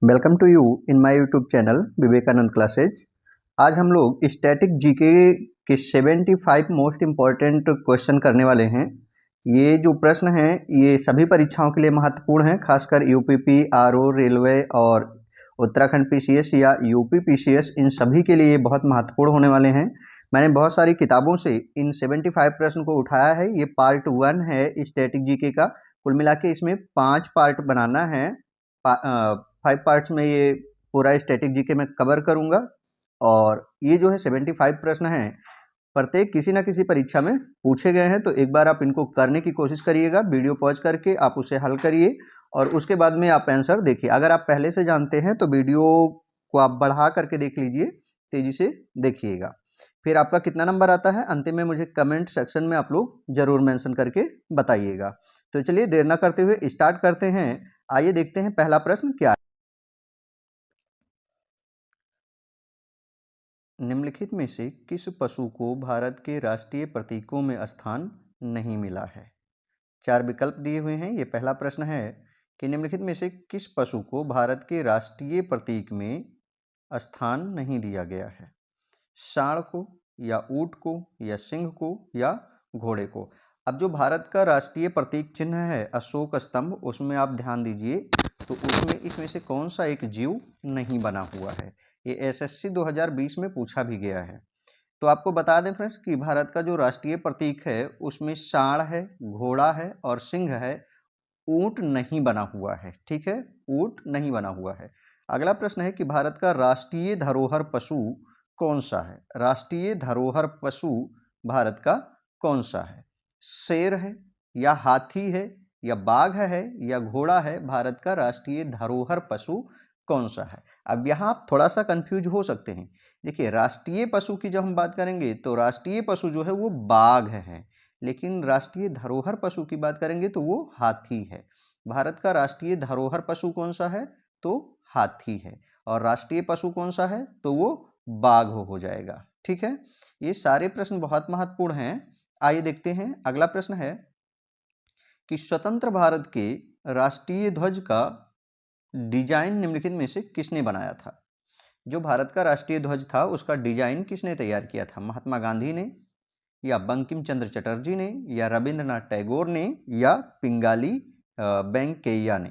Welcome to you in my YouTube channel Vivekanand classes. आज हम लोग स्टैटिक जीके के 75 मोस्ट इम्पॉर्टेंट क्वेश्चन करने वाले हैं। ये जो प्रश्न हैं ये सभी परीक्षाओं के लिए महत्वपूर्ण हैं, खासकर यूपीपी, आरओ, रेलवे और उत्तराखंड पीसीएस या यूपी पीसीएस, इन सभी के लिए बहुत महत्वपूर्ण होने वाले हैं। मैंने बहुत सारी किताबों से इन 75 प्रश्न को उठाया है। ये पार्ट 1 है स्टैटिक जीके का। कुल मिला के इसमें 5 पार्ट बनाना है। 5 पार्ट्स में ये पूरा स्टैटिक जीके में कवर करूंगा। और ये जो है 75 प्रश्न हैं, प्रत्येक किसी ना किसी परीक्षा में पूछे गए हैं। तो एक बार आप इनको करने की कोशिश करिएगा, वीडियो पॉज करके आप उसे हल करिए और उसके बाद में आप आंसर देखिए। अगर आप पहले से जानते हैं तो वीडियो को आप बढ़ा करके देख लीजिए, तेजी से देखिएगा। फिर आपका कितना नंबर आता है अंतिम में मुझे कमेंट सेक्शन में आप लोग जरूर मेंशन करके बताइएगा। तो चलिए देर ना करते हुए स्टार्ट करते हैं। आइए देखते हैं पहला प्रश्न क्या है। निम्नलिखित में से किस पशु को भारत के राष्ट्रीय प्रतीकों में स्थान नहीं मिला है? 4 विकल्प दिए हुए हैं। ये पहला प्रश्न है कि निम्नलिखित में से किस पशु को भारत के राष्ट्रीय प्रतीक में स्थान नहीं दिया गया है? सांड को, या ऊंट को, या सिंह को, या घोड़े को? अब जो भारत का राष्ट्रीय प्रतीक चिन्ह है अशोक स्तंभ, उसमें आप ध्यान दीजिए तो उसमें इसमें से कौन सा एक जीव नहीं बना हुआ है? ये एसएससी 2020 में पूछा भी गया है। तो आपको बता दें फ्रेंड्स कि भारत का जो राष्ट्रीय प्रतीक है उसमें सांड है, घोड़ा है और सिंह है। ऊंट नहीं बना हुआ है। ठीक है, ऊंट नहीं बना हुआ है। अगला प्रश्न है कि भारत का राष्ट्रीय धरोहर पशु कौन सा है? राष्ट्रीय धरोहर पशु भारत का कौन सा है? शेर है, या हाथी है, या बाघ है, या घोड़ा है? भारत का राष्ट्रीय धरोहर पशु कौन सा है? अब यहाँ आप थोड़ा सा कंफ्यूज हो सकते हैं। देखिए, राष्ट्रीय पशु की जब हम बात करेंगे तो राष्ट्रीय पशु जो है वो बाघ है, लेकिन राष्ट्रीय धरोहर पशु की बात करेंगे तो वो हाथी है। भारत का राष्ट्रीय धरोहर पशु कौन सा है? तो हाथी है। और राष्ट्रीय पशु कौन सा है? तो वो बाघ हो जाएगा। ठीक है, ये सारे प्रश्न बहुत महत्वपूर्ण हैं। आइए देखते हैं अगला प्रश्न है कि स्वतंत्र भारत के राष्ट्रीय ध्वज का डिजाइन निम्नलिखित में से किसने बनाया था? जो भारत का राष्ट्रीय ध्वज था उसका डिजाइन किसने तैयार किया था? महात्मा गांधी ने, या बंकिम चंद्र चटर्जी ने, या रविंद्रनाथ टैगोर ने, या पिंगाली वेंकैया ने?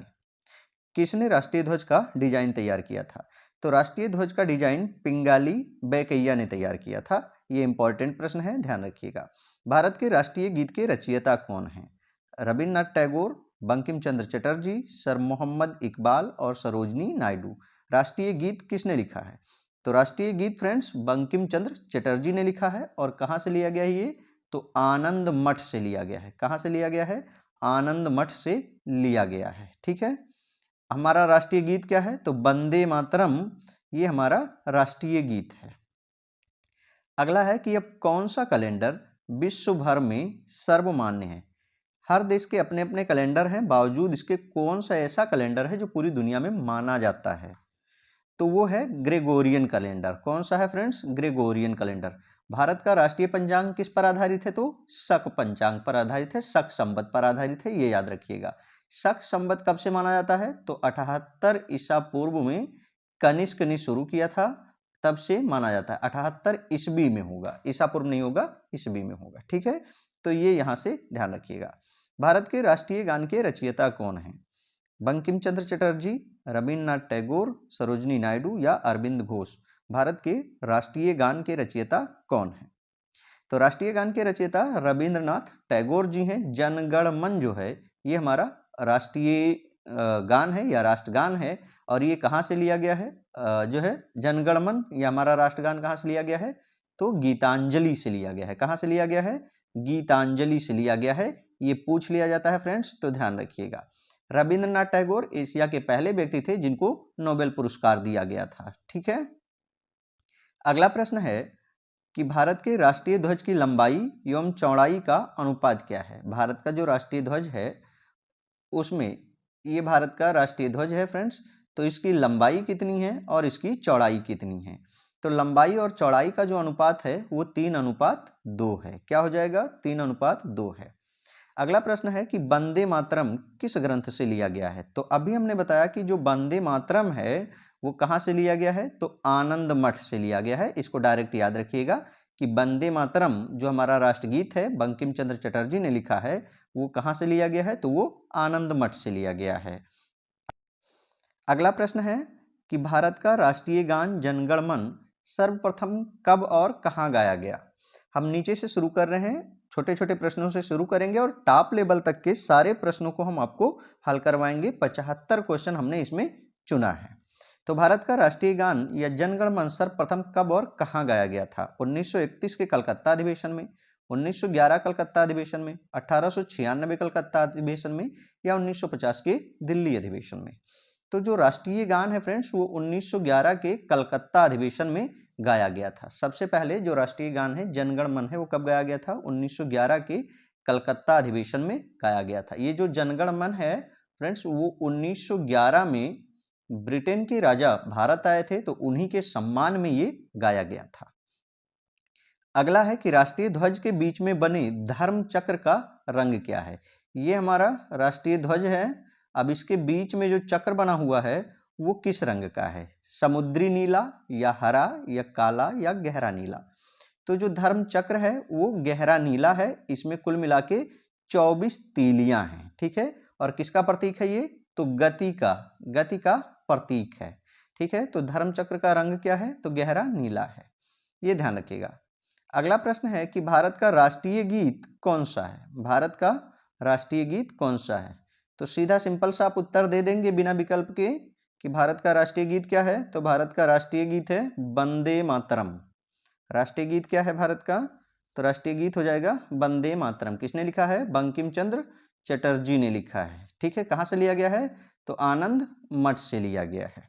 किसने राष्ट्रीय ध्वज का डिजाइन तैयार किया था? तो राष्ट्रीय ध्वज का डिजाइन पिंगाली वेंकैया ने तैयार किया था। ये इंपॉर्टेंट प्रश्न है, ध्यान रखिएगा। भारत के राष्ट्रीय गीत के रचयिता कौन हैं? रविन्द्रनाथ टैगोर, बंकिम चंद्र चटर्जी, सर मोहम्मद इकबाल और सरोजनी नायडू। राष्ट्रीय गीत किसने लिखा है? तो राष्ट्रीय गीत फ्रेंड्स बंकिम चंद्र चटर्जी ने लिखा है। और कहाँ से लिया गया है ये? तो आनंद मठ से लिया गया है। कहाँ से लिया गया है? आनंद मठ से लिया गया है। ठीक है, हमारा राष्ट्रीय गीत क्या है? तो वंदे मातरम, ये हमारा राष्ट्रीय गीत है। अगला है कि अब कौन सा कैलेंडर विश्व भर में सर्वमान्य है? हर देश के अपने अपने कैलेंडर हैं, बावजूद इसके कौन सा ऐसा कैलेंडर है जो पूरी दुनिया में माना जाता है? तो वो है ग्रेगोरियन कैलेंडर। कौन सा है फ्रेंड्स? Gregorian calendar. भारत का राष्ट्रीय पंचांग किस पर आधारित है? तो शक पंचांग पर आधारित है, शक संवत पर आधारित है, ये याद रखिएगा। शक संवत कब से माना जाता है? तो 78 ईसा पूर्व में कनिष्क ने शुरू किया था, तब से माना जाता है। 78 ईस्वी में होगा, ईसा पूर्व नहीं होगा, ईस्वी में होगा। ठीक है, तो ये यहाँ से ध्यान रखिएगा। भारत के राष्ट्रीय गान के रचयिता कौन है? बंकिम चंद्र चटर्जी, रविन्द्रनाथ टैगोर, सरोजनी नायडू, या अरविंद घोष? भारत के राष्ट्रीय गान के रचयिता कौन है? तो राष्ट्रीय गान के रचयिता रविन्द्रनाथ टैगोर जी हैं। जनगण मन जो है ये हमारा राष्ट्रीय गान है या राष्ट्रगान है। और ये कहाँ से लिया गया है? जो है जनगण मन, ये हमारा राष्ट्रगान कहाँ से लिया गया है? तो गीतांजलि से लिया गया है। कहाँ से लिया गया है? गीतांजलि से लिया गया है। ये पूछ लिया जाता है फ्रेंड्स, तो ध्यान रखिएगा। रविन्द्रनाथ टैगोर एशिया के पहले व्यक्ति थे जिनको नोबेल पुरस्कार दिया गया था। ठीक है, अगला प्रश्न है कि भारत के राष्ट्रीय ध्वज की लंबाई एवं चौड़ाई का अनुपात क्या है? भारत का जो राष्ट्रीय ध्वज है उसमें, ये भारत का राष्ट्रीय ध्वज है फ्रेंड्स, तो इसकी लंबाई कितनी है और इसकी चौड़ाई कितनी है? तो लंबाई और चौड़ाई का जो अनुपात है वो 3:2 है। क्या हो जाएगा? 3:2 है। अगला प्रश्न है कि वंदे मातरम किस ग्रंथ से लिया गया है। तो अभी हमने बताया कि जो वंदे मातरम है वो कहाँ से लिया गया है, तो आनंद मठ से लिया गया है। इसको डायरेक्ट याद रखिएगा कि वंदे मातरम जो हमारा राष्ट्रगीत है बंकिम चंद्र चटर्जी ने लिखा है वो कहाँ से लिया गया है, तो वो आनंद मठ से लिया गया है। अगला प्रश्न है कि भारत का राष्ट्रीय गान जनगण मन सर्वप्रथम कब और कहाँ गाया गया। हम नीचे से शुरू कर रहे हैं, छोटे छोटे प्रश्नों से शुरू करेंगे और टॉप लेवल तक के सारे प्रश्नों को हम आपको हल करवाएंगे। 75 क्वेश्चन हमने इसमें चुना है। तो भारत का राष्ट्रीय गान या जनगण मन सर्वप्रथम कब और कहाँ गाया गया था। 1931 के कलकत्ता अधिवेशन में, 1911 कलकत्ता अधिवेशन में, 1896 कलकत्ता अधिवेशन में, या 1950 के दिल्ली अधिवेशन में। तो जो राष्ट्रीय गान है फ्रेंड्स वो 1911 के कलकत्ता अधिवेशन में गाया गया था। सबसे पहले जो राष्ट्रीय गान है जनगण मन है वो कब गाया गया था, 1911 के कलकत्ता अधिवेशन में गाया गया था। ये जो जनगण मन है फ्रेंड्स वो 1911 में ब्रिटेन के राजा भारत आए थे तो उन्हीं के सम्मान में ये गाया गया था। अगला है कि राष्ट्रीय ध्वज के बीच में बने धर्म चक्र का रंग क्या है। ये हमारा राष्ट्रीय ध्वज है। अब इसके बीच में जो चक्र बना हुआ है वो किस रंग का है, समुद्री नीला या हरा या काला या गहरा नीला। तो जो धर्म चक्र है वो गहरा नीला है। इसमें कुल मिला के 24 तीलियां हैं, ठीक है। और किसका प्रतीक है ये, तो गति का प्रतीक है, ठीक है। तो धर्म चक्र का रंग क्या है, तो गहरा नीला है, ये ध्यान रखिएगा। अगला प्रश्न है कि भारत का राष्ट्रीय गीत कौन सा है। भारत का राष्ट्रीय गीत कौन सा है, तो सीधा सिंपल सा आप उत्तर दे देंगे बिना विकल्प के कि भारत का राष्ट्रीय गीत क्या है। तो भारत का राष्ट्रीय गीत है वंदे मातरम। राष्ट्रीय गीत क्या है भारत का, तो राष्ट्रीय गीत हो जाएगा वंदे मातरम। किसने लिखा है, बंकिम चंद्र चटर्जी ने लिखा है, ठीक है। कहाँ से लिया गया है, तो आनंद मठ से लिया गया है।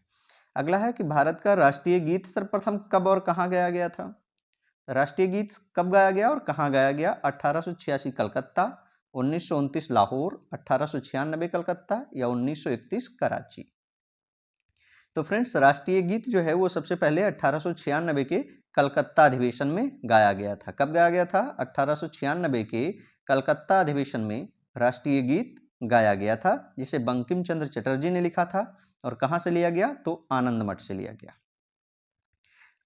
अगला है कि भारत का राष्ट्रीय गीत सर्वप्रथम कब और कहाँ गाया गया था। राष्ट्रीय गीत कब गाया गया और कहाँ गाया गया, 1886 कलकत्ता, 1929 लाहौर, 1896 कलकत्ता या 1931 कराची। तो फ्रेंड्स राष्ट्रीय गीत जो है वो सबसे पहले 1896 के कलकत्ता अधिवेशन में गाया गया था। कब गाया गया था, 1896 के कलकत्ता अधिवेशन में राष्ट्रीय गीत गाया गया था, जिसे बंकिम चंद्र चटर्जी ने लिखा था। और कहाँ से लिया गया, तो आनंद मठ से लिया गया।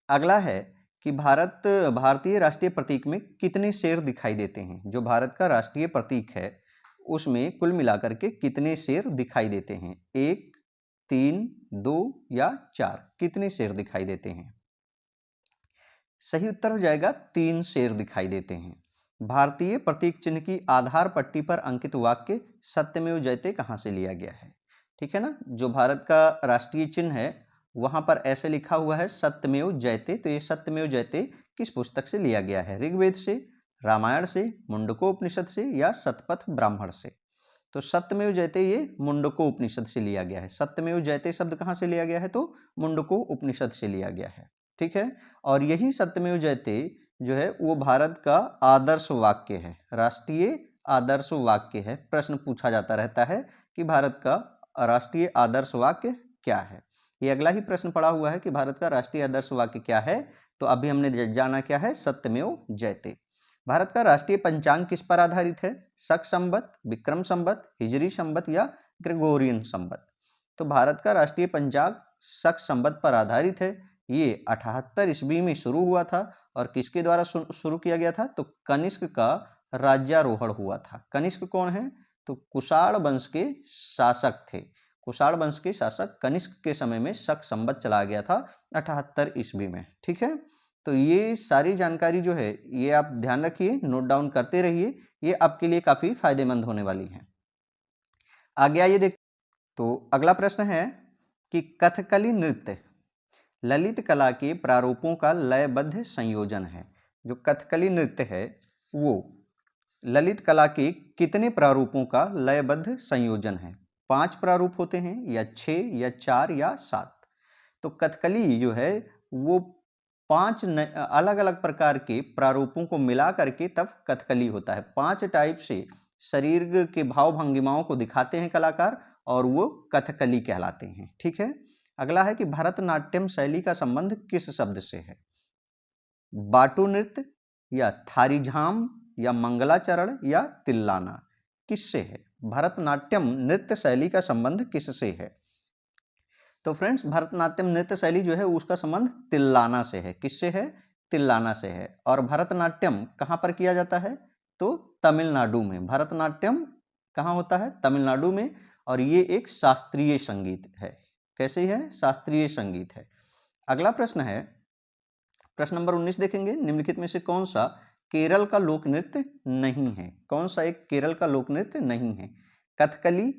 अगला है कि भारतीय राष्ट्रीय प्रतीक में कितने शेर दिखाई देते हैं। जो भारत का राष्ट्रीय प्रतीक है उसमें कुल मिलाकर के कितने शेर दिखाई देते हैं, 1, 3, 2 या 4, कितने शेर दिखाई देते हैं। सही उत्तर हो जाएगा 3 शेर दिखाई देते हैं। भारतीय प्रतीक चिन्ह की आधार पट्टी पर अंकित वाक्य सत्यमेव जयते कहाँ से लिया गया है, ठीक है ना। जो भारत का राष्ट्रीय चिन्ह है वहां पर ऐसे लिखा हुआ है सत्यमेव जयते। तो ये सत्यमेव जयते किस पुस्तक से लिया गया है, ऋग्वेद से, रामायण से, मुंडकोपनिषद से या शतपथ ब्राह्मण से। तो सत्यमेव जयते ये मुंडको उपनिषद से लिया गया है। सत्यमेव जयते शब्द कहाँ से लिया गया है, तो मुंडको उपनिषद से लिया गया है, ठीक है। और यही सत्यमेव जयते जो है वो भारत का आदर्श वाक्य है, राष्ट्रीय आदर्श वाक्य है। प्रश्न पूछा जाता रहता है कि भारत का राष्ट्रीय आदर्श वाक्य क्या है। ये अगला ही प्रश्न पड़ा हुआ है कि भारत का राष्ट्रीय आदर्श वाक्य क्या है। तो अभी हमने जाना क्या है, सत्यमेव जयते। भारत का राष्ट्रीय पंचांग किस पर आधारित है, शक संवत, विक्रम संवत, हिजरी संवत या ग्रेगोरियन संवत। तो भारत का राष्ट्रीय पंचांग शक संवत पर आधारित है। ये 78 ईस्वी में शुरू हुआ था और किसके द्वारा शुरू किया गया था, तो कनिष्क का राज्यारोहण हुआ था। कनिष्क कौन है, तो कुषाण वंश के शासक थे। कुषाण वंश के शासक कनिष्क के समय में शक संवत चला गया था 78 ईस्वी में, ठीक है। तो ये सारी जानकारी जो है ये आप ध्यान रखिए, नोट डाउन करते रहिए, ये आपके लिए काफी फायदेमंद होने वाली है। आगे आइए देख। तो अगला प्रश्न है कि कथकली नृत्य ललित कला के प्रारूपों का लयबद्ध संयोजन है। जो कथकली नृत्य है वो ललित कला के कितने प्रारूपों का लयबद्ध संयोजन है। 5 प्रारूप होते हैं या 6 या 4 या 7। तो कथकली जो है वो 5 अलग अलग प्रकार के प्रारूपों को मिला करके तब कथकली होता है। 5 टाइप से शरीर के भाव भंगिमाओं को दिखाते हैं कलाकार और वो कथकली कहलाते हैं, ठीक है। अगला है कि भरतनाट्यम शैली का संबंध किस शब्द से है, बाटू नृत्य या थारीझाम या मंगलाचरण या तिल्लाना। किससे है? भरतनाट्यम नृत्य शैली का संबंध किससे है? तो फ्रेंड्स, भरतनाट्यम नृत्य शैली जो है उसका संबंध तिल्लाना से है। किससे है? तिल्लाना से है। और भरतनाट्यम कहाँ पर किया जाता है? तो तमिलनाडु में। भरतनाट्यम कहाँ होता है? तमिलनाडु में। और ये एक शास्त्रीय संगीत है। कैसे है? शास्त्रीय संगीत है। अगला प्रश्न है, प्रश्न नंबर 19 देखेंगे। निम्नलिखित में से कौन सा केरल का लोक नृत्य नहीं है? कौन सा एक केरल का लोक नृत्य नहीं है? कथकली,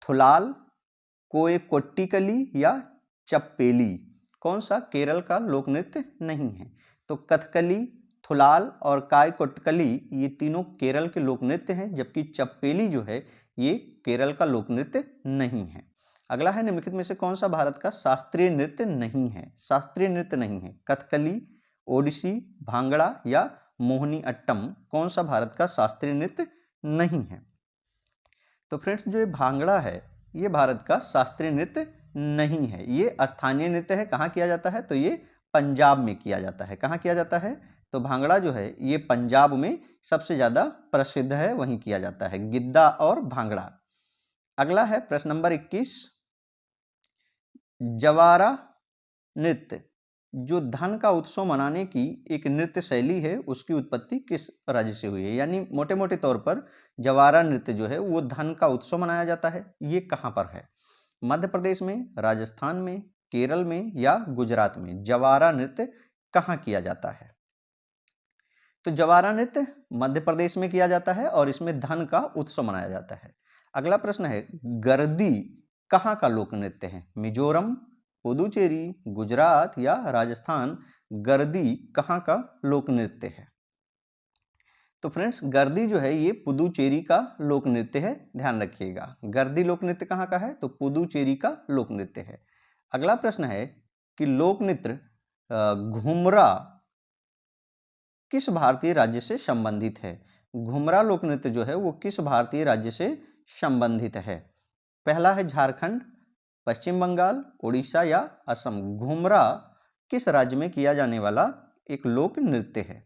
थुलाल, कोए कोट्टिकली या चप्पेली? कौन सा केरल का लोक नृत्य नहीं है? तो कथकली, थुलाल और काय कोट्टिकली ये तीनों केरल के लोक नृत्य हैं, जबकि चप्पेली जो है ये केरल का लोक नृत्य नहीं है। अगला है, निम्नलिखित में से कौन सा भारत का शास्त्रीय नृत्य नहीं है? शास्त्रीय नृत्य नहीं है। कथकली, ओडिसी, भांगड़ा या मोहिनी अट्टम? कौन सा भारत का शास्त्रीय नृत्य नहीं है? तो फ्रेंड्स, जो ये भांगड़ा है ये भारत का शास्त्रीय नृत्य नहीं है। ये स्थानीय नृत्य है। कहाँ किया जाता है? तो ये पंजाब में किया जाता है। कहाँ किया जाता है? तो भांगड़ा जो है ये पंजाब में सबसे ज़्यादा प्रसिद्ध है, वहीं किया जाता है, गिद्दा और भांगड़ा। अगला है प्रश्न नंबर 21। जवारा नृत्य जो धन का उत्सव मनाने की एक नृत्य शैली है, उसकी उत्पत्ति किस राज्य से हुई है? यानी मोटे मोटे तौर पर जवारा नृत्य जो है वो धन का उत्सव मनाया जाता है। ये कहाँ पर है? मध्य प्रदेश में, राजस्थान में, केरल में या गुजरात में? जवारा नृत्य कहाँ किया जाता है? तो जवारा नृत्य मध्य प्रदेश में किया जाता है और इसमें धन का उत्सव मनाया जाता है। अगला प्रश्न है, गर्दी कहाँ का लोक नृत्य है? मिजोरम, पुदुचेरी, गुजरात या राजस्थान? गर्दी कहाँ का लोक नृत्य है? तो फ्रेंड्स, गर्दी जो है ये पुदुचेरी का लोक नृत्य है, ध्यान रखिएगा। गर्दी लोक नृत्य कहाँ का है? तो पुदुचेरी का लोक नृत्य है। अगला प्रश्न है कि लोक नृत्य घुमरा किस भारतीय राज्य से संबंधित है? घुमरा लोक नृत्य जो है वो किस भारतीय राज्य से संबंधित है? पहला है झारखंड, पश्चिम बंगाल, उड़ीसा या असम? घुमरा किस राज्य में किया जाने वाला एक लोक नृत्य है?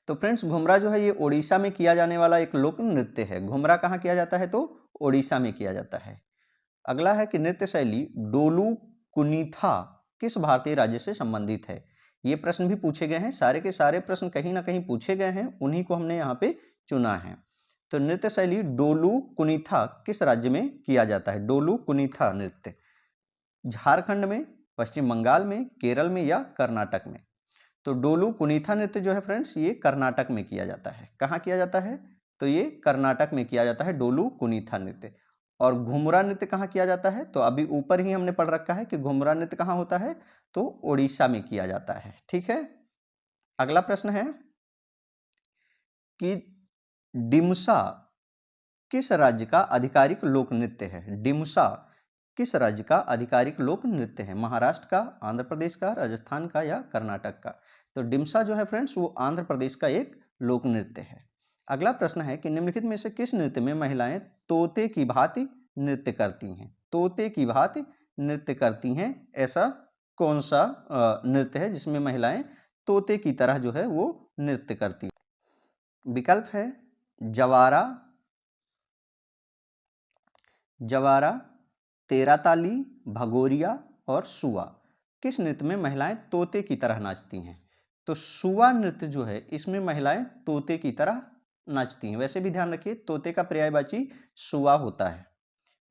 तो फ्रेंड्स, घुमरा जो है ये उड़ीसा में किया जाने वाला एक लोक नृत्य है। घुमरा कहाँ किया जाता है? तो उड़ीसा में किया जाता है। अगला है कि नृत्य शैली डोलू कुनीथा किस भारतीय राज्य से संबंधित है? ये प्रश्न भी पूछे गए हैं। सारे के सारे प्रश्न कहीं ना कहीं पूछे गए हैं, उन्हीं को हमने यहाँ पे चुना है। तो नृत्य शैली डोलू कुनीथा किस राज्य में किया जाता है? डोलू कुनीथा नृत्य झारखंड में, पश्चिम बंगाल में, केरल में या कर्नाटक में? तो डोलू कुनीथा नृत्य जो है फ्रेंड्स ये कर्नाटक में किया जाता है। कहाँ किया जाता है? तो ये कर्नाटक में किया जाता है डोलू कुनीथा नृत्य। और घुमरा नृत्य कहाँ किया जाता है? तो अभी ऊपर ही हमने पढ़ रखा है कि घुमरा नृत्य कहाँ होता है? तो उड़ीसा में किया जाता है। ठीक है। अगला प्रश्न है कि डिमसा किस राज्य का आधिकारिक लोक नृत्य है? डिमसा किस राज्य का आधिकारिक लोक नृत्य है? महाराष्ट्र का, आंध्र प्रदेश का, राजस्थान का या कर्नाटक का? तो डिमसा जो है फ्रेंड्स वो आंध्र प्रदेश का एक लोक नृत्य है। अगला प्रश्न है कि निम्नलिखित में से किस नृत्य में महिलाएं तोते की भांति नृत्य करती हैं? तोते की भांति नृत्य करती हैं, ऐसा कौन सा नृत्य है जिसमें महिलाएं तोते की तरह जो है वो नृत्य करती हैं? विकल्प है जवारा, जवारा, तेराताली, भगोरिया और सुआ। किस नृत्य में महिलाएं तोते की तरह नाचती हैं? तो सुआ नृत्य जो है इसमें महिलाएं तोते की तरह नाचती हैं। वैसे भी ध्यान रखिए तोते का पर्यायवाची सुआ होता है।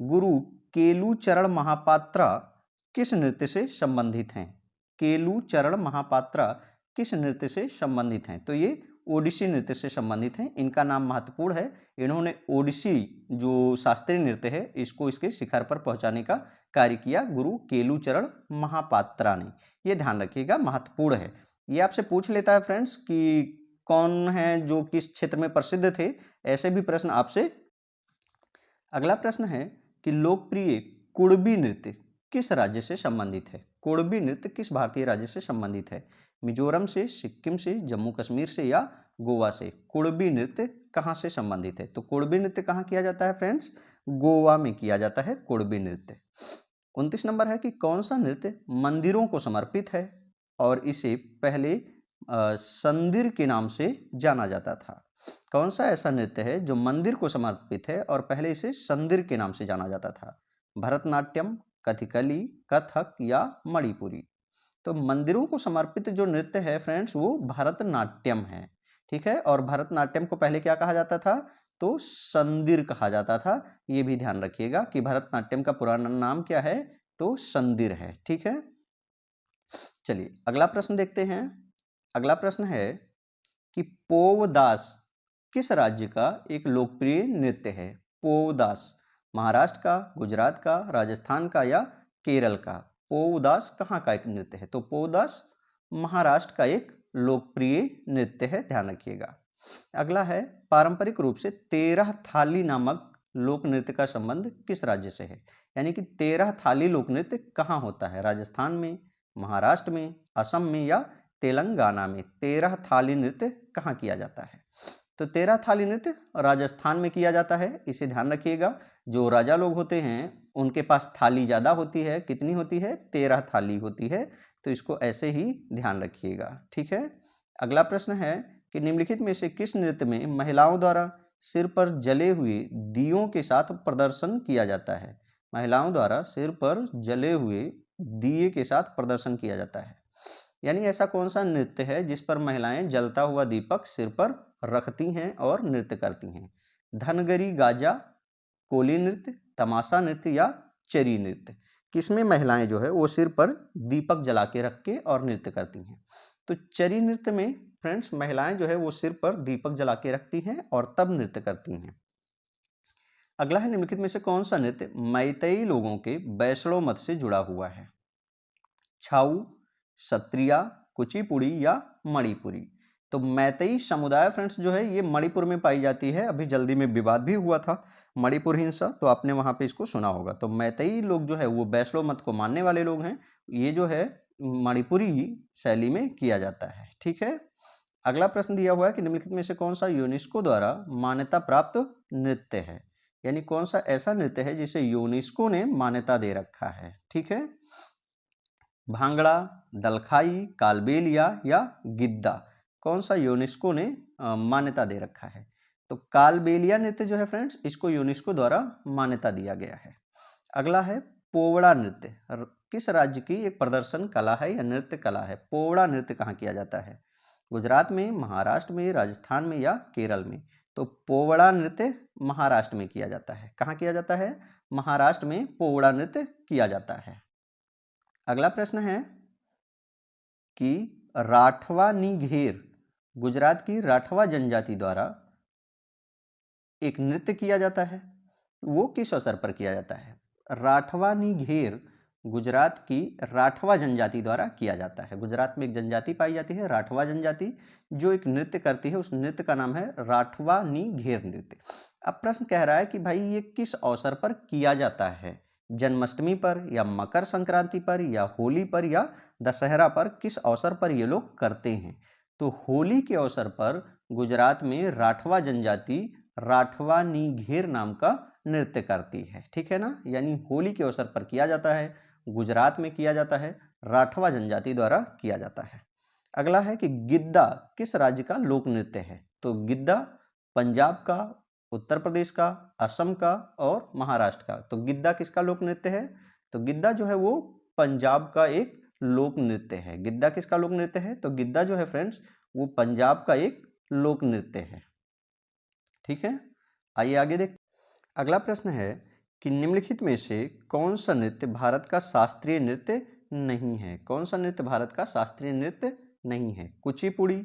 गुरु केलू चरण महापात्रा किस नृत्य से संबंधित हैं? केलू चरण महापात्रा किस नृत्य से संबंधित हैं? तो ये ओडिसी नृत्य से संबंधित हैं। इनका नाम महत्वपूर्ण है। इन्होंने ओडिसी जो शास्त्रीय नृत्य है इसको इसके शिखर पर पहुंचाने का कार्य किया गुरु केलूचरण महापात्रा ने। ये ध्यान रखिएगा, महत्वपूर्ण है। ये आपसे पूछ लेता है फ्रेंड्स कि कौन है जो किस क्षेत्र में प्रसिद्ध थे, ऐसे भी प्रश्न आपसे। अगला प्रश्न है कि लोकप्रिय कुड़बी नृत्य किस राज्य से संबंधित है? कुड़बी नृत्य किस भारतीय राज्य से संबंधित है? मिजोरम से, सिक्किम से, जम्मू कश्मीर से या गोवा से? कुड़बी नृत्य कहाँ से संबंधित है? तो कुड़बी नृत्य कहाँ किया जाता है फ्रेंड्स? गोवा में किया जाता है कुड़बी नृत्य। 29 नंबर है कि कौन सा नृत्य मंदिरों को समर्पित है और इसे पहले संदिर के नाम से जाना जाता था? कौन सा ऐसा नृत्य है जो मंदिर को समर्पित है और पहले इसे संदिर के नाम से जाना जाता था? भरतनाट्यम, कथकली, कथक या मणिपुरी? तो मंदिरों को समर्पित जो नृत्य है फ्रेंड्स वो भरतनाट्यम है, ठीक है। और भरतनाट्यम को पहले क्या कहा जाता था? तो संदिर कहा जाता था। ये भी ध्यान रखिएगा कि भरतनाट्यम का पुराना नाम क्या है? तो संदिर है, ठीक है। चलिए अगला प्रश्न देखते हैं। अगला प्रश्न है कि पोवदास किस राज्य का एक लोकप्रिय नृत्य है? पोवदास महाराष्ट्र का, गुजरात का, राजस्थान का या केरल का? पोवदास कहाँ का एक नृत्य है? तो पोवदास महाराष्ट्र का एक लोकप्रिय नृत्य है, ध्यान रखिएगा। अगला है पारंपरिक रूप से 13 थाली नामक लोक नृत्य का संबंध किस राज्य से है? यानी कि 13 थाली लोक नृत्य कहाँ होता है? राजस्थान में, महाराष्ट्र में, असम में या तेलंगाना में? 13 थाली नृत्य कहाँ किया जाता है? तो 13 थाली नृत्य राजस्थान में किया जाता है, इसे ध्यान रखिएगा। जो राजा लोग होते हैं उनके पास थाली ज़्यादा होती है, कितनी होती है? 13 थाली होती है, तो इसको ऐसे ही ध्यान रखिएगा, ठीक है। अगला प्रश्न है कि निम्नलिखित में से किस नृत्य में महिलाओं द्वारा सिर पर जले हुए दियों के साथ प्रदर्शन किया जाता है? महिलाओं द्वारा सिर पर जले हुए दिए के साथ प्रदर्शन किया जाता है, यानी ऐसा कौन सा नृत्य है जिस पर महिलाएं जलता हुआ दीपक सिर पर रखती हैं और नृत्य करती हैं? धनगरी गाजा, कोली नृत्य, तमाशा नृत्य या चरी नृत्य? किसमें महिलाएं जो है वो सिर पर दीपक जला के रख के और नृत्य करती हैं? तो चरी नृत्य में फ्रेंड्स महिलाएं जो है वो सिर पर दीपक जला के रखती हैं और तब नृत्य करती हैं। अगला है निम्नलिखित में से कौन सा नृत्य मैतेई लोगों के वैष्णव मत से जुड़ा हुआ है? छाऊ, सत्रिया, कुचिपुड़ी या मणिपुरी? तो मैतेई समुदाय फ्रेंड्स जो है ये मणिपुर में पाई जाती है। अभी जल्दी में विवाद भी हुआ था मणिपुर हिंसा, तो आपने वहाँ पे इसको सुना होगा। तो मैतेई लोग जो है वो वैष्णव मत को मानने वाले लोग हैं। ये जो है मणिपुरी शैली में किया जाता है, ठीक है। अगला प्रश्न दिया हुआ है कि निम्नलिखित में से कौन सा यूनेस्को द्वारा मान्यता प्राप्त नृत्य है? यानी कौन सा ऐसा नृत्य है जिसे यूनेस्को ने मान्यता दे रखा है, ठीक है। भांगड़ा, दलखाई, कालबेलिया या गिद्दा? कौन सा यूनेस्को ने मान्यता दे रखा है? तो कालबेलिया नृत्य जो है फ्रेंड्स इसको यूनेस्को द्वारा मान्यता दिया गया है। अगला है पोवड़ा नृत्य किस राज्य की एक प्रदर्शन कला है या नृत्य कला है? पोवड़ा नृत्य कहाँ किया जाता है? गुजरात में, महाराष्ट्र में, राजस्थान में या केरल में? तो पोवड़ा नृत्य महाराष्ट्र में किया जाता है। कहाँ किया जाता है? महाराष्ट्र में पोवड़ा नृत्य किया जाता है। अगला प्रश्न है कि राठवा निघेर गुजरात की राठवा जनजाति द्वारा एक नृत्य किया जाता है, वो किस अवसर पर किया जाता है? राठवा निघेर गुजरात की राठवा जनजाति द्वारा किया जाता है। गुजरात में एक जनजाति पाई जाती है राठवा जनजाति, जो एक नृत्य करती है, उस नृत्य का नाम है राठवा निघेर नृत्य। अब प्रश्न कह रहा है कि भाई ये किस अवसर पर किया जाता है? जन्माष्टमी पर या मकर संक्रांति पर या होली पर या दशहरा पर? किस अवसर पर ये लोग करते हैं? तो होली के अवसर पर गुजरात में राठवा जनजाति राठवा निघेर नाम का नृत्य करती है, ठीक है ना। यानी होली के अवसर पर किया जाता है, गुजरात में किया जाता है, राठवा जनजाति द्वारा किया जाता है। अगला है कि गिद्दा किस राज्य का लोक नृत्य है? तो गिद्दा पंजाब का, उत्तर प्रदेश का, असम का और महाराष्ट्र का। तो गिद्दा किसका लोक नृत्य है? तो गिद्दा जो है वो पंजाब का एक लोक नृत्य है। गिद्दा किसका लोक नृत्य है? तो गिद्दा जो है फ्रेंड्स वो पंजाब का एक लोक नृत्य है, ठीक है। आइए आगे देख। अगला प्रश्न है कि निम्नलिखित में से कौन सा नृत्य भारत का शास्त्रीय नृत्य नहीं है? कौन सा नृत्य भारत का शास्त्रीय नृत्य नहीं है? कुचिपुड़ी,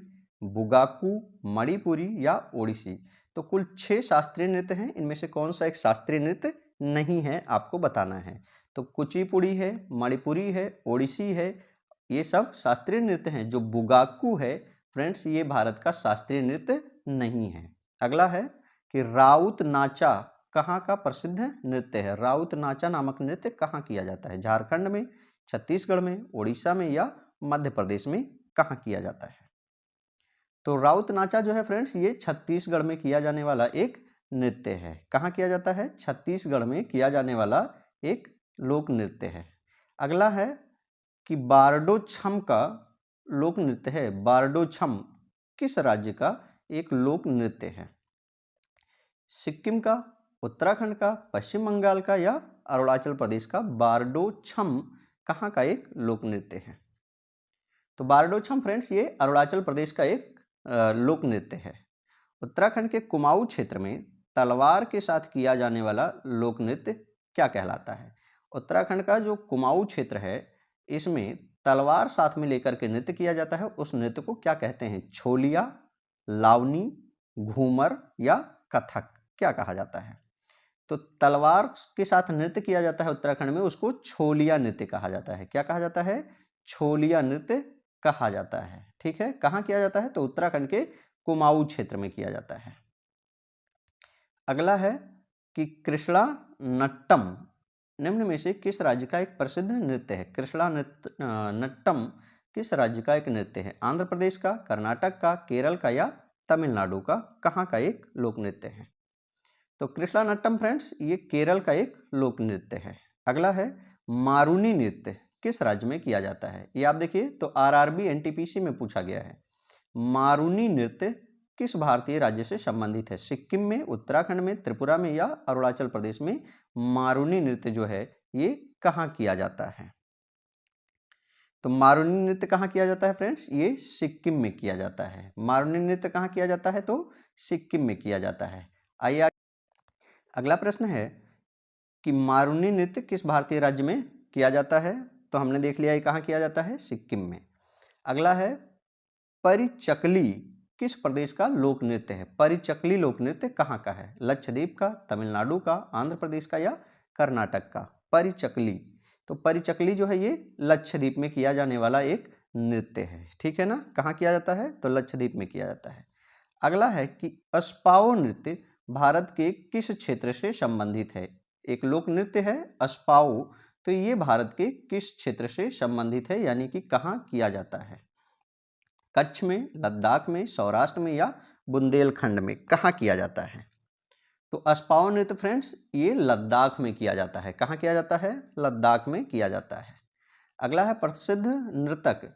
बुगाकू, मणिपुरी या ओडिसी? तो कुल 6 शास्त्रीय नृत्य हैं, इनमें से कौन सा एक शास्त्रीय नृत्य नहीं है आपको बताना है। तो कुचिपुड़ी है, मणिपुरी है, ओडिसी है, ये सब शास्त्रीय नृत्य हैं। जो बुगाकू है फ्रेंड्स ये भारत का शास्त्रीय नृत्य नहीं है। अगला है कि राउत नाचा कहाँ का प्रसिद्ध नृत्य है? राउत नाचा नामक नृत्य कहाँ किया जाता है? झारखंड में, छत्तीसगढ़ में, उड़ीसा में या मध्य प्रदेश में कहाँ किया जाता है? तो राउत नाचा जो है फ्रेंड्स ये छत्तीसगढ़ में किया जाने वाला एक नृत्य है। कहाँ किया जाता है? छत्तीसगढ़ में किया जाने वाला एक लोक नृत्य है। अगला है कि बारडो छम का लोक नृत्य है। बारडो छम किस राज्य का एक लोक नृत्य है? सिक्किम का, उत्तराखंड का, पश्चिम बंगाल का या अरुणाचल प्रदेश का बारडो छम कहाँ का एक लोक नृत्य है? तो बारडो छम फ्रेंड्स ये अरुणाचल प्रदेश का एक लोक नृत्य है। उत्तराखंड के कुमाऊं क्षेत्र में तलवार के साथ किया जाने वाला लोक नृत्य क्या कहलाता है? उत्तराखंड का जो कुमाऊं क्षेत्र है इसमें तलवार साथ में लेकर के नृत्य किया जाता है, उस नृत्य को क्या कहते हैं? छोलिया, लावनी, घूमर या कथक क्या कहा जाता है? तो तलवार के साथ नृत्य किया जाता है उत्तराखंड में, उसको छोलिया नृत्य कहा जाता है। क्या कहा जाता है? छोलिया नृत्य कहा जाता है। ठीक है, कहाँ किया जाता है? तो उत्तराखंड के कुमाऊं क्षेत्र में किया जाता है। अगला है कि कृष्णा नट्टम निम्न में से किस राज्य का एक प्रसिद्ध नृत्य है? कृष्णा नट्टम किस राज्य का एक नृत्य है? आंध्र प्रदेश का, कर्नाटक का, केरल का या तमिलनाडु का? कहाँ का एक लोक नृत्य है? तो कृष्णा नट्टम फ्रेंड्स ये केरल का एक लोक नृत्य है। अगला है मारूनी नृत्य किस राज्य में किया जाता है? ये आप देखिए तो आरआरबी एनटीपीसी में पूछा गया है। मारूनी नृत्य किस भारतीय राज्य से संबंधित है? सिक्किम में, उत्तराखंड में, त्रिपुरा में या अरुणाचल प्रदेश में मारूनी नृत्य जो है ये कहाँ किया जाता है? तो मारूनी नृत्य कहाँ किया जाता है फ्रेंड्स? ये सिक्किम में किया जाता है। मारूनी नृत्य कहाँ किया जाता है? तो सिक्किम में किया जाता है। आइए अगला प्रश्न है कि मारूनी नृत्य किस भारतीय राज्य में किया जाता है? तो हमने देख लिया ये कहाँ किया जाता है? सिक्किम में। अगला है परिचकली किस प्रदेश का लोक नृत्य है? परिचकली लोक नृत्य कहाँ का है? लक्षद्वीप का, तमिलनाडु का, आंध्र प्रदेश का या कर्नाटक का? परिचकली, तो परिचकली जो है ये लक्षद्वीप में किया जाने वाला एक नृत्य है। ठीक है ना, कहाँ किया जाता है? तो लक्षद्वीप में किया जाता है। अगला है कि अस्पाओ नृत्य भारत के किस क्षेत्र से संबंधित है? एक लोक नृत्य है अस्पाओ, तो ये भारत के किस क्षेत्र से संबंधित है, यानी कि कहाँ किया जाता है? कच्छ में, लद्दाख में, सौराष्ट्र में या बुंदेलखंड में? कहाँ किया जाता है? तो अस्पाओ नृत्य फ्रेंड्स ये लद्दाख में किया जाता है। कहाँ किया जाता है? लद्दाख में किया जाता है। अगला है प्रसिद्ध नृतक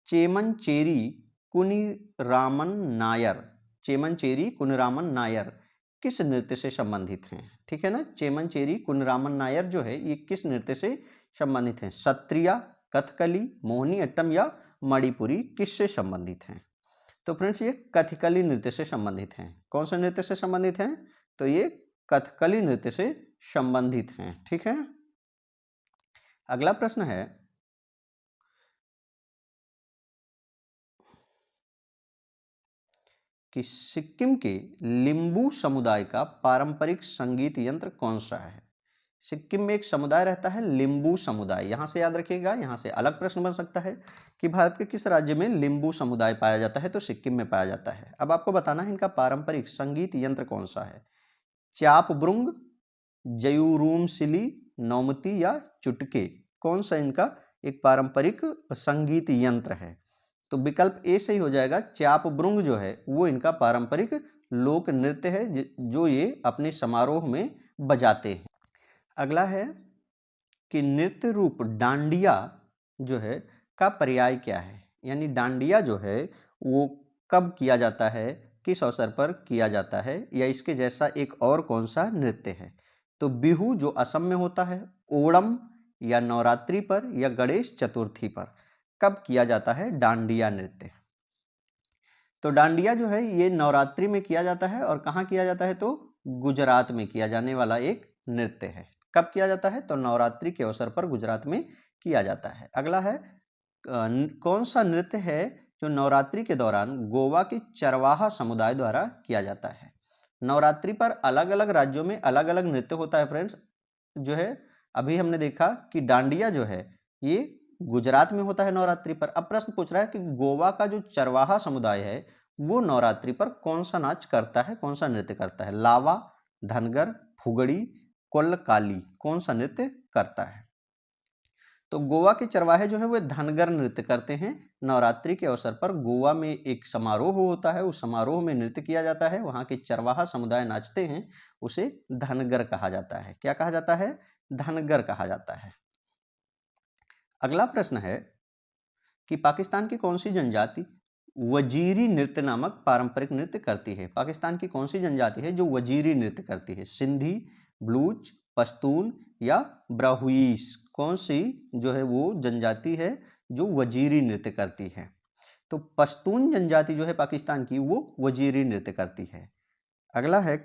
चेमनचेरी कुनिरामन नायर। चेमनचेरी कुनिरामन नायर किस नृत्य से संबंधित हैं? ठीक है ना, चेमनचेरी कुनिरामन नायर जो है ये किस नृत्य से संबंधित हैं? सत्रिया, कथकली, मोहिनी अट्टम या मणिपुरी किससे संबंधित हैं? तो फ्रेंड्स ये कथकली नृत्य से संबंधित हैं। कौन से नृत्य से संबंधित हैं? तो ये कथकली नृत्य से संबंधित हैं। ठीक है, अगला प्रश्न है कि सिक्किम के लिम्बू समुदाय का पारंपरिक संगीत यंत्र कौन सा है? सिक्किम में एक समुदाय रहता है लिम्बू समुदाय, यहाँ से याद रखिएगा, यहाँ से अलग प्रश्न बन सकता है कि भारत के किस राज्य में लिम्बू समुदाय पाया जाता है? तो सिक्किम में पाया जाता है। अब आपको बताना है इनका पारंपरिक संगीत यंत्र कौन सा है? चापब्रुंग, जयूरूमसिली, नौमती या चुटके? कौन सा इनका एक पारंपरिक संगीत यंत्र है? तो विकल्प ए सही हो जाएगा। चापब्रुंग जो है वो इनका पारंपरिक लोक नृत्य है जो ये अपने समारोह में बजाते हैं। अगला है कि नृत्य रूप डांडिया जो है का पर्याय क्या है? यानी डांडिया जो है वो कब किया जाता है, किस अवसर पर किया जाता है, या इसके जैसा एक और कौन सा नृत्य है? तो बिहू जो असम में होता है, ओणम या नवरात्रि पर या गणेश चतुर्थी पर कब किया जाता है डांडिया नृत्य? तो डांडिया जो है ये नवरात्रि में किया जाता है। और कहाँ किया जाता है? तो गुजरात में किया जाने वाला एक नृत्य है। कब किया जाता है? तो नवरात्रि के अवसर पर गुजरात में किया जाता है। अगला है कौन सा नृत्य है जो नवरात्रि के दौरान गोवा के चरवाहा समुदाय द्वारा किया जाता है? नवरात्रि पर अलग अलग राज्यों में अलग अलग नृत्य होता है फ्रेंड्स। जो है अभी हमने देखा कि डांडिया जो है ये गुजरात में होता है नवरात्रि पर। अब प्रश्न पूछ रहा है कि गोवा का जो चरवाहा समुदाय है वो नवरात्रि पर कौन सा नाच करता है, कौन सा नृत्य करता है? लावा, धनगर, फुगड़ी, कोल्लकाली कौन सा नृत्य करता है? तो गोवा के चरवाहे जो है वो धनगर नृत्य करते हैं। नवरात्रि के अवसर पर गोवा में एक समारोह होता है, उस समारोह में नृत्य किया जाता है, वहाँ के चरवाहा समुदाय नाचते हैं, उसे धनगर कहा जाता है। क्या कहा जाता है? धनगर कहा जाता है। अगला प्रश्न है कि पाकिस्तान की कौन सी जनजाति वजीरी नृत्य नामक पारंपरिक नृत्य करती है। पाकिस्तान की कौन सी जनजाति है जो वजीरी नृत्य करती है? सिंधी, बलूच, पश्तून या ब्राहुईस? कौन सी जो है वो जनजाति है जो वजीरी नृत्य करती है? तो पश्तून जनजाति जो है पाकिस्तान की वो वजीरी नृत्य करती है। अगला है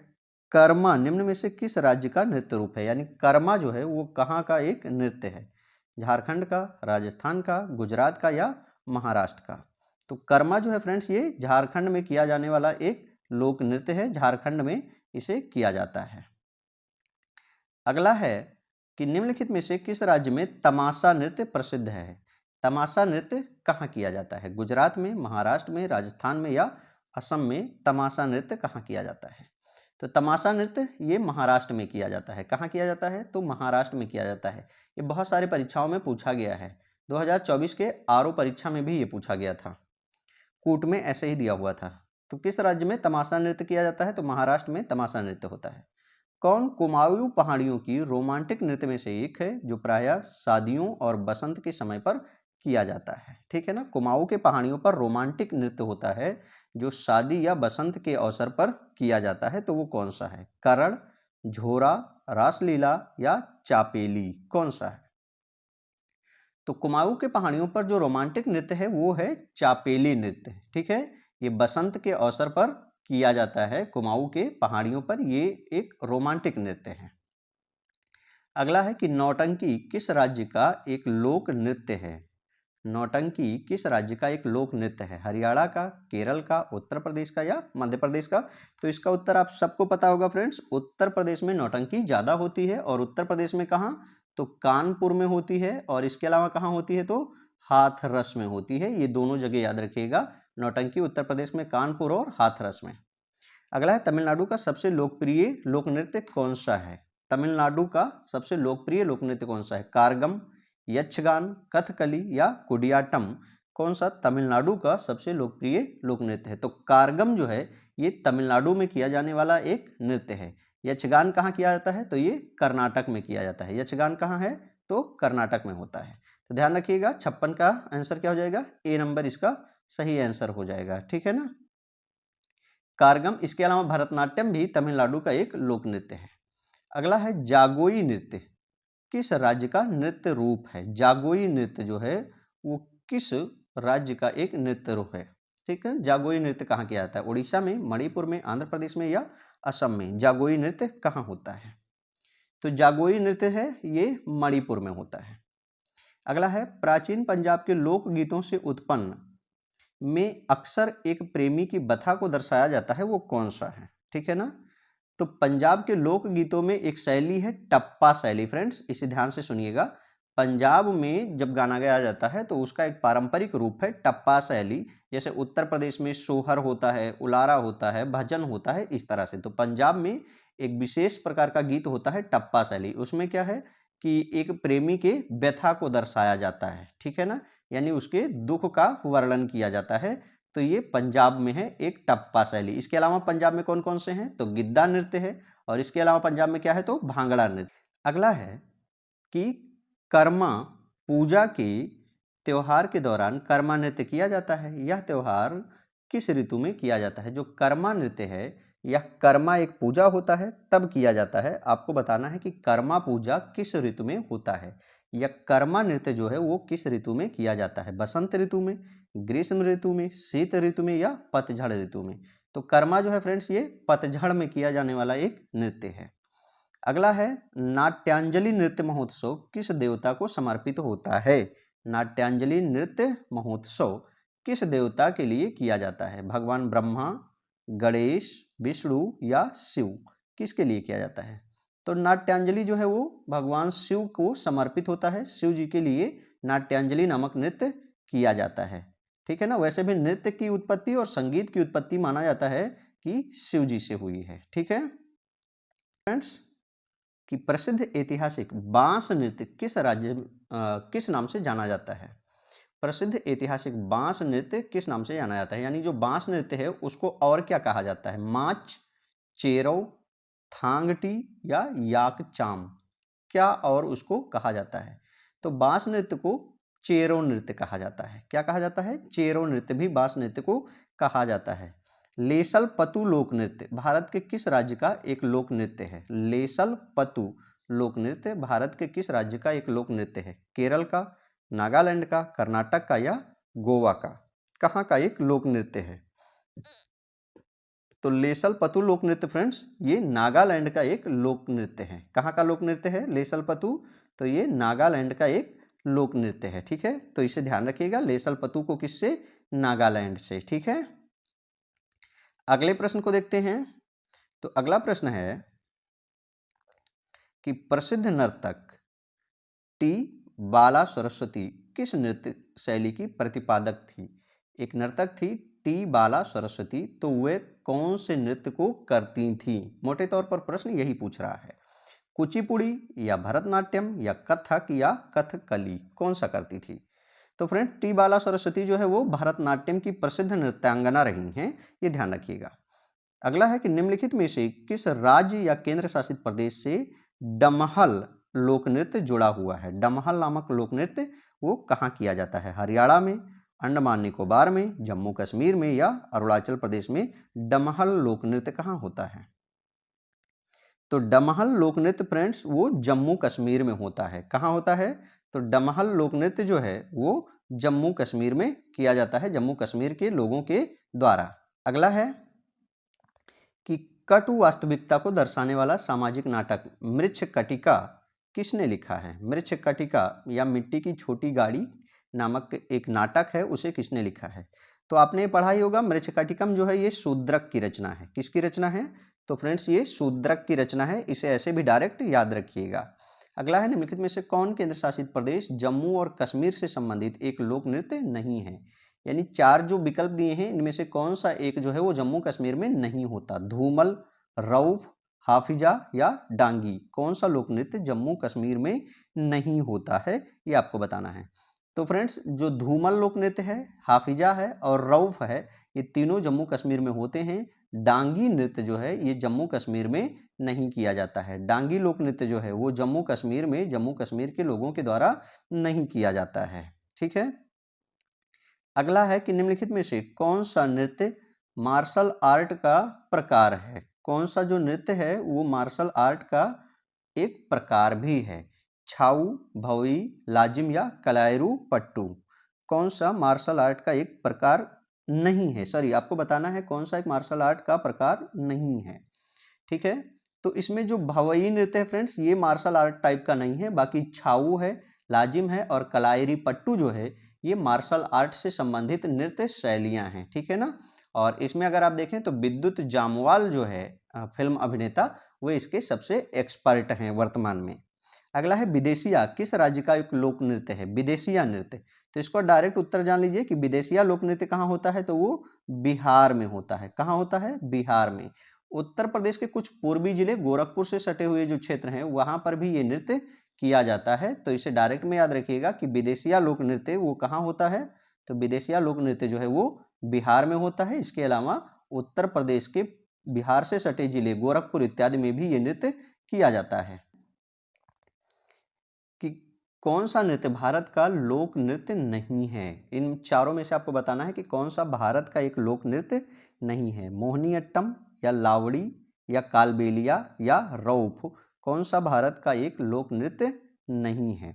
कर्मा निम्न में से किस राज्य का नृत्य रूप है? यानी कर्मा जो है वो कहाँ का एक नृत्य है? झारखंड का, राजस्थान का, गुजरात का या महाराष्ट्र का? तो कर्मा जो है फ्रेंड्स ये झारखंड में किया जाने वाला एक लोक नृत्य है। झारखंड में इसे किया जाता है। अगला है कि निम्नलिखित में से किस राज्य में तमाशा नृत्य प्रसिद्ध है? तमाशा नृत्य कहाँ किया जाता है? गुजरात में, महाराष्ट्र में, राजस्थान में या असम में तमाशा नृत्य कहाँ किया जाता है? तो तमाशा नृत्य ये महाराष्ट्र में किया जाता है। कहाँ किया जाता है? तो महाराष्ट्र में किया जाता है। ये बहुत सारे परीक्षाओं में पूछा गया है। 2024 के आरओ परीक्षा में भी ये पूछा गया था, कूट में ऐसे ही दिया हुआ था। तो किस राज्य में तमाशा नृत्य किया जाता है? तो महाराष्ट्र में तमाशा नृत्य होता है। कौन कुमाऊं पहाड़ियों की रोमांटिक नृत्य में से एक है जो प्रायः शादियों और बसंत के समय पर किया जाता है? ठीक है ना, कुमाऊं के पहाड़ियों पर रोमांटिक नृत्य होता है जो शादी या बसंत के अवसर पर किया जाता है। तो वो कौन सा है? करण, झोरा, रासलीला या चापेली? कौन सा है? तो कुमाऊं के पहाड़ियों पर जो रोमांटिक नृत्य है वो है चापेली नृत्य। ठीक है, ये बसंत के अवसर पर किया जाता है। कुमाऊं के पहाड़ियों पर ये एक रोमांटिक नृत्य है। अगला है कि नौटंकी किस राज्य का एक लोक नृत्य है? नौटंकी किस राज्य का एक लोक नृत्य है? हरियाणा का, केरल का, उत्तर प्रदेश का या मध्य प्रदेश का? तो इसका उत्तर आप सबको पता होगा फ्रेंड्स, उत्तर प्रदेश में नौटंकी ज़्यादा होती है। और उत्तर प्रदेश में कहाँ? तो कानपुर में होती है। और इसके अलावा कहाँ होती है? तो हाथरस में होती है। ये दोनों जगह याद रखिएगा, नौटंकी उत्तर प्रदेश में कानपुर और हाथरस में। अगला है तमिलनाडु का सबसे लोकप्रिय लोक नृत्य कौन सा है? तमिलनाडु का सबसे लोकप्रिय लोक नृत्य कौन सा है? कारगम, यक्षगान, कथकली या कुडियाट्टम? कौन सा तमिलनाडु का सबसे लोकप्रिय लोक नृत्य है? तो कारगम जो है ये तमिलनाडु में किया जाने वाला एक नृत्य है। यक्षगान कहाँ किया जाता है? तो ये कर्नाटक में किया जाता है। यक्षगान कहाँ है? तो कर्नाटक में होता है। तो ध्यान रखिएगा, 56 का आंसर क्या हो जाएगा? ए नंबर इसका सही आंसर हो जाएगा। ठीक है ना, कारगम। इसके अलावा भरतनाट्यम भी तमिलनाडु का एक लोक नृत्य है। अगला है जागोई नृत्य किस राज्य का नृत्य रूप है? जागोई नृत्य जो है वो किस राज्य का एक नृत्य रूप है? ठीक है, जागोई नृत्य कहाँ किया जाता है? उड़ीसा में, मणिपुर में, आंध्र प्रदेश में या असम में? जागोई नृत्य कहाँ होता है? तो जागोई नृत्य है ये मणिपुर में होता है। अगला है प्राचीन पंजाब के लोक गीतों से उत्पन्न में अक्सर एक प्रेमी की बथा को दर्शाया जाता है, वो कौन सा है? ठीक है ना, तो पंजाब के लोक गीतों में एक शैली है टप्पा शैली। फ्रेंड्स इसे ध्यान से सुनिएगा, पंजाब में जब गाना गाया जाता है तो उसका एक पारंपरिक रूप है टप्पा शैली। जैसे उत्तर प्रदेश में सोहर होता है, उलारा होता है, भजन होता है, इस तरह से। तो पंजाब में एक विशेष प्रकार का गीत होता है टप्पा शैली। उसमें क्या है कि एक प्रेमी के व्यथा को दर्शाया जाता है। ठीक है ना, यानी उसके दुख का वर्णन किया जाता है। तो ये पंजाब में है एक टप्पा शैली। इसके अलावा पंजाब में कौन कौन से हैं? तो गिद्दा नृत्य है। और इसके अलावा पंजाब में क्या है? तो भांगड़ा नृत्य। अगला है कि कर्मा पूजा के त्योहार के दौरान कर्मा नृत्य किया जाता है। यह त्योहार किस ऋतु में किया जाता है? जो कर्मा नृत्य है यह कर्मा एक पूजा होता है तब किया जाता है। आपको बताना है कि कर्मा पूजा किस ऋतु में होता है। यह कर्मा नृत्य जो है वो किस ऋतु में किया जाता है? बसंत ऋतु में, ग्रीष्म ऋतु में, शीत ऋतु में या पतझड़ ऋतु में? तो कर्मा जो है फ्रेंड्स ये पतझड़ में किया जाने वाला एक नृत्य है। अगला है नाट्यांजलि नृत्य महोत्सव किस देवता को समर्पित होता है? नाट्यांजलि नृत्य महोत्सव किस देवता के लिए किया जाता है? भगवान ब्रह्मा, गणेश, विष्णु या शिव? किसके लिए किया जाता है? तो नाट्यांजलि जो है वो भगवान शिव को समर्पित होता है। शिव जी के लिए नाट्यांजलि नामक नृत्य किया जाता है। ठीक है ना, वैसे भी नृत्य की उत्पत्ति और संगीत की उत्पत्ति माना जाता है कि शिव जी से हुई है। ठीक है फ्रेंड्स, कि प्रसिद्ध ऐतिहासिक बांस नृत्य किस नाम से जाना जाता है? प्रसिद्ध ऐतिहासिक बांस नृत्य किस नाम से जाना जाता है? यानी जो बांस नृत्य है उसको और क्या कहा जाता है? माच, चेरव, थांगटी या याकचाम? क्या और उसको कहा जाता है? तो बांस नृत्य को चेरो नृत्य कहा जाता है। क्या कहा जाता है? चेरो नृत्य भी बांस नृत्य को कहा जाता है। लेसल पतु लोक नृत्य भारत के किस राज्य का एक लोक नृत्य है? लेसल पतु लोक नृत्य भारत के किस राज्य का एक लोक नृत्य है? केरल का, नागालैंड का, कर्नाटक का या गोवा का? कहाँ का एक लोक नृत्य है? तो लेसल पतु लोक नृत्य फ्रेंड्स ये नागालैंड का एक लोक नृत्य है। कहाँ का लोक नृत्य है लेसल पतु? तो ये नागालैंड का एक लोक नृत्य है। ठीक है, तो इसे ध्यान रखिएगा, लेसल पतु को किससे? नागालैंड से। ठीक है, अगले प्रश्न को देखते हैं। तो अगला प्रश्न है कि प्रसिद्ध नर्तक टी बाला सरस्वती किस नृत्य शैली की प्रतिपादक थी? एक नर्तक थी टी बाला सरस्वती, तो वे कौन से नृत्य को करती थी? मोटे तौर पर प्रश्न यही पूछ रहा है। कुचिपुड़ी या भरतनाट्यम या कथक या कथकली, कौन सा करती थी? तो फ्रेंड टी बाला सरस्वती जो है वो भरतनाट्यम की प्रसिद्ध नृत्यांगना रही हैं, ये ध्यान रखिएगा। अगला है कि निम्नलिखित में से किस राज्य या केंद्र शासित प्रदेश से डमहल लोक नृत्य जुड़ा हुआ है? डमहल नामक लोक नृत्य वो कहाँ किया जाता है? हरियाणा में, अंडमान निकोबार में, जम्मू कश्मीर में या अरुणाचल प्रदेश में डमहल लोक नृत्य कहाँ होता है? तो डमहल लोक नृत्य फ्रेंड्स वो जम्मू कश्मीर में होता है। कहाँ होता है? तो डमहल लोक नृत्य जो है वो जम्मू कश्मीर में किया जाता है, जम्मू कश्मीर के लोगों के द्वारा। अगला है कि कटु वास्तविकता को दर्शाने वाला सामाजिक नाटक मृच्छकटिका किसने लिखा है? मृच्छकटिका या मिट्टी की छोटी गाड़ी नामक एक नाटक है, उसे किसने लिखा है? तो आपने पढ़ा ही होगा, मृच्छकटिकम जो है ये शूद्रक की रचना है। किसकी रचना है? तो फ्रेंड्स ये शूद्रक की रचना है, इसे ऐसे भी डायरेक्ट याद रखिएगा। अगला है निम्नलिखित में से कौन केंद्र शासित प्रदेश जम्मू और कश्मीर से संबंधित एक लोक नृत्य नहीं है? यानी चार जो विकल्प दिए हैं इनमें से कौन सा एक जो है वो जम्मू कश्मीर में नहीं होता? धूमल, रऊफ, हाफिजा या डांगी, कौन सा लोक नृत्य जम्मू कश्मीर में नहीं होता है, ये आपको बताना है। तो फ्रेंड्स जो धूमल लोक नृत्य है, हाफिजा है और रऊफ है, ये तीनों जम्मू कश्मीर में होते हैं। डांगी नृत्य जो है ये जम्मू कश्मीर में नहीं किया जाता है। डांगी लोक नृत्य जो है वो जम्मू कश्मीर में जम्मू कश्मीर के लोगों के द्वारा नहीं किया जाता है। ठीक है, अगला है कि निम्नलिखित में से कौन सा नृत्य मार्शल आर्ट का प्रकार है? कौन सा जो नृत्य है वो मार्शल आर्ट का एक प्रकार भी है? छाऊ, भवई, लाजिम या कलायरू पट्टू, कौन सा मार्शल आर्ट का एक प्रकार नहीं है? सॉरी, आपको बताना है कौन सा एक मार्शल आर्ट का प्रकार नहीं है। ठीक है, तो इसमें जो भवई नृत्य है फ्रेंड्स ये मार्शल आर्ट टाइप का नहीं है, बाकी छाऊ है, लाजिम है और कलायरी पट्टू जो है ये मार्शल आर्ट से संबंधित नृत्य शैलियां हैं। ठीक है ना, और इसमें अगर आप देखें तो विद्युत जामवाल जो है फिल्म अभिनेता, वो इसके सबसे एक्सपर्ट हैं वर्तमान में। अगला है विदेशिया किस राज्य का एक लोक नृत्य है? विदेशिया नृत्य, तो इसको डायरेक्ट उत्तर जान लीजिए कि विदेशिया लोक नृत्य कहाँ होता है? तो वो बिहार में होता है। कहाँ होता है? बिहार में। उत्तर प्रदेश के कुछ पूर्वी जिले गोरखपुर से सटे हुए जो क्षेत्र हैं वहां पर भी ये नृत्य किया जाता है, तो इसे डायरेक्ट में याद रखिएगा कि विदेशिया लोक नृत्य वो कहाँ होता है? तो विदेशिया लोक नृत्य जो है वो बिहार में होता है। इसके अलावा उत्तर प्रदेश के बिहार से सटे जिले गोरखपुर इत्यादि में भी ये नृत्य किया जाता है। कि कौन सा नृत्य भारत का लोक नृत्य नहीं है? इन चारों में से आपको बताना है कि कौन सा भारत का एक लोक नृत्य नहीं है। मोहिनीअट्टम या लावड़ी या कालबेलिया या रऊफ, कौन सा भारत का एक लोक नृत्य नहीं है?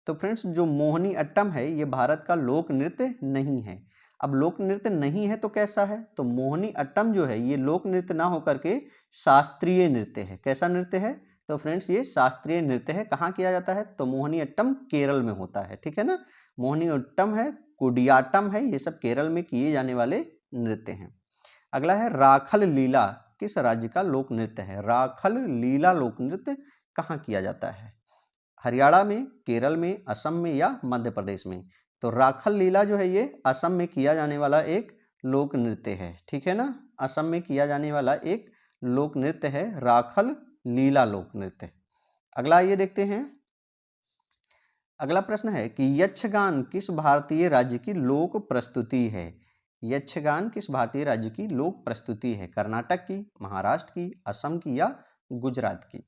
तो फ्रेंड्स जो मोहिनीअट्टम है ये भारत का लोक नृत्य नहीं है। अब लोक नृत्य नहीं है तो कैसा है? तो मोहिनीअट्टम जो है ये लोक नृत्य ना होकर के शास्त्रीय नृत्य है। कैसा नृत्य है? तो फ्रेंड्स ये शास्त्रीय नृत्य है। कहाँ किया जाता है? तो मोहिनीअट्टम केरल में होता है। ठीक है ना, मोहिनीअट्टम है, कुडियाट्टम है, ये सब केरल में किए जाने वाले नृत्य हैं। अगला है राखल लीला किस राज्य का लोक नृत्य है? राखल लीला लोक नृत्य कहाँ किया जाता है? हरियाणा में, केरल में, असम में या मध्य प्रदेश में? तो राखल लीला जो है ये असम में किया जाने वाला एक लोक नृत्य है। ठीक है ना, असम में किया जाने वाला एक लोक नृत्य है राखल लीला लोक नृत्य। अगला ये देखते हैं। अगला प्रश्न है कि यक्षगान किस भारतीय राज्य की लोक प्रस्तुति है? यक्षगान किस भारतीय राज्य की लोक प्रस्तुति है? कर्नाटक की, महाराष्ट्र की, असम की या गुजरात की?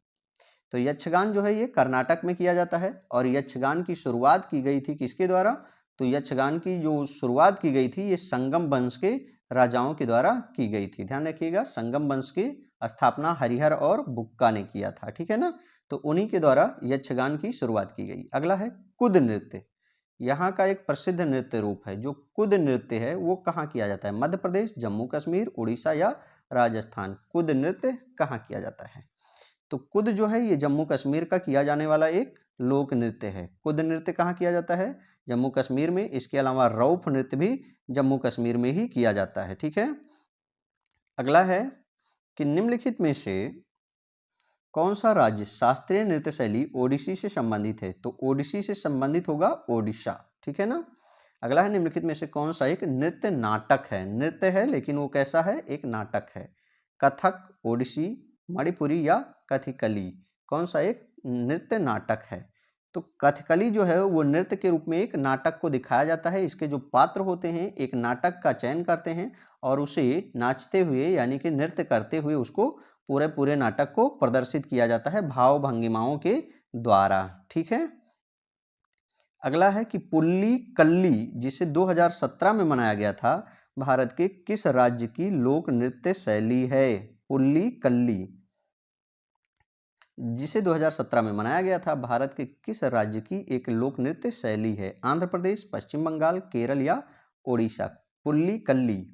तो यक्षगान जो है ये कर्नाटक में किया जाता है और यक्षगान की शुरुआत की गई थी किसके द्वारा? तो यक्षगान की जो शुरुआत की गई थी ये संगम वंश के राजाओं के द्वारा की गई थी। ध्यान रखिएगा, संगम वंश की स्थापना हरिहर और बुक्का ने किया था, ठीक है ना। तो उन्हीं के द्वारा यक्षगान की शुरुआत की गई। अगला है कुद नृत्य। यहाँ का एक प्रसिद्ध नृत्य रूप है। जो कुद नृत्य है वो कहाँ किया जाता है? मध्य प्रदेश, जम्मू कश्मीर, उड़ीसा या राजस्थान। कुद नृत्य कहाँ किया जाता है? तो कुद जो है ये जम्मू कश्मीर का किया जाने वाला एक लोक नृत्य है। कुद नृत्य कहाँ किया जाता है? जम्मू कश्मीर में। इसके अलावा रौफ नृत्य भी जम्मू कश्मीर में ही किया जाता है, ठीक है। अगला है कि निम्नलिखित में से कौन सा राज्य शास्त्रीय नृत्य शैली ओडिसी से संबंधित है? तो ओडिसी से संबंधित होगा ओडिशा, ठीक है ना। अगला है निम्नलिखित में से कौन सा एक नृत्य नाटक है? नृत्य है लेकिन वो कैसा है? एक नाटक है। कथक, ओडिसी, मणिपुरी या कथकली, कौन सा एक नृत्य नाटक है? तो कथकली जो है वो नृत्य के रूप में एक नाटक को दिखाया जाता है। इसके जो पात्र होते हैं एक नाटक का चयन करते हैं और उसे नाचते हुए यानी कि नृत्य करते हुए उसको पूरे नाटक को प्रदर्शित किया जाता है भाव भंगिमाओं के द्वारा, ठीक है। अगला है कि पुल्ली कल्ली, जिसे 2017 में मनाया गया था, भारत के किस राज्य की लोक नृत्य शैली है? पुल्ली कल्ली जिसे 2017 में मनाया गया था, भारत के किस राज्य की एक लोक नृत्य शैली है? आंध्र प्रदेश, पश्चिम बंगाल, केरल या उड़ीसा। पुल्ली कल्ली,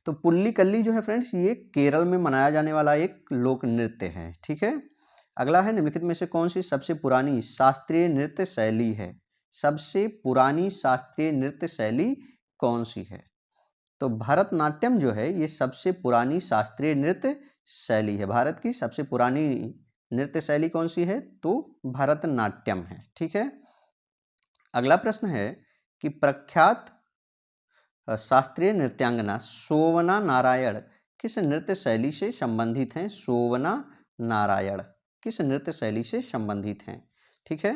तो पुल्ली कल्ली जो है फ्रेंड्स ये केरल में मनाया जाने वाला एक लोक नृत्य है, ठीक है। अगला है निम्नलिखित में से कौन सी सबसे पुरानी शास्त्रीय नृत्य शैली है? सबसे पुरानी शास्त्रीय नृत्य शैली कौन सी है? तो भरतनाट्यम जो है ये सबसे पुरानी शास्त्रीय नृत्य शैली है। भारत की सबसे पुरानी नृत्य शैली कौन सी है? तो भरतनाट्यम है, ठीक है। अगला प्रश्न है कि प्रख्यात शास्त्रीय नृत्यांगना शोभना नारायण किस नृत्य शैली से संबंधित हैं? शोभना नारायण किस नृत्य शैली से संबंधित हैं? ठीक है,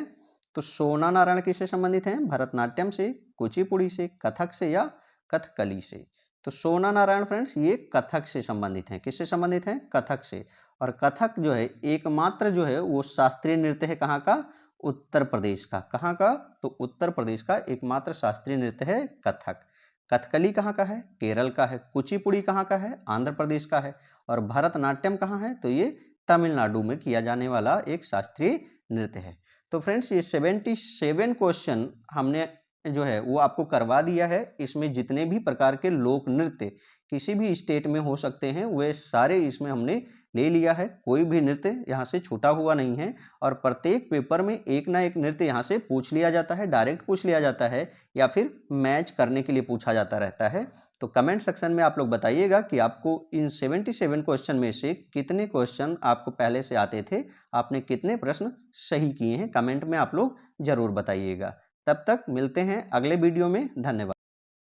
तो शोभना नारायण किससे संबंधित हैं? भरतनाट्यम से, कुचिपुड़ी से, कथक से या कथकली से। तो शोभना नारायण फ्रेंड्स ये कथक से संबंधित हैं। किससे संबंधित हैं? कथक से। और कथक जो है एकमात्र जो है वो शास्त्रीय नृत्य है कहाँ का? उत्तर प्रदेश का। कहाँ का? तो उत्तर प्रदेश का एकमात्र शास्त्रीय नृत्य है कथक। कथकली कहाँ का है? केरल का है। कुचिपुड़ी कहाँ का है? आंध्र प्रदेश का है। और भरतनाट्यम कहाँ है? तो ये तमिलनाडु में किया जाने वाला एक शास्त्रीय नृत्य है। तो फ्रेंड्स ये 77 क्वेश्चन हमने जो है वो आपको करवा दिया है। इसमें जितने भी प्रकार के लोक नृत्य किसी भी स्टेट में हो सकते हैं वे सारे इसमें हमने ले लिया है। कोई भी नृत्य यहाँ से छूटा हुआ नहीं है और प्रत्येक पेपर में एक ना एक नृत्य यहाँ से पूछ लिया जाता है, डायरेक्ट पूछ लिया जाता है या फिर मैच करने के लिए पूछा जाता रहता है। तो कमेंट सेक्शन में आप लोग बताइएगा कि आपको इन 77 क्वेश्चन में से कितने क्वेश्चन आपको पहले से आते थे, आपने कितने प्रश्न सही किए हैं, कमेंट में आप लोग जरूर बताइएगा। तब तक मिलते हैं अगले वीडियो में। धन्यवाद।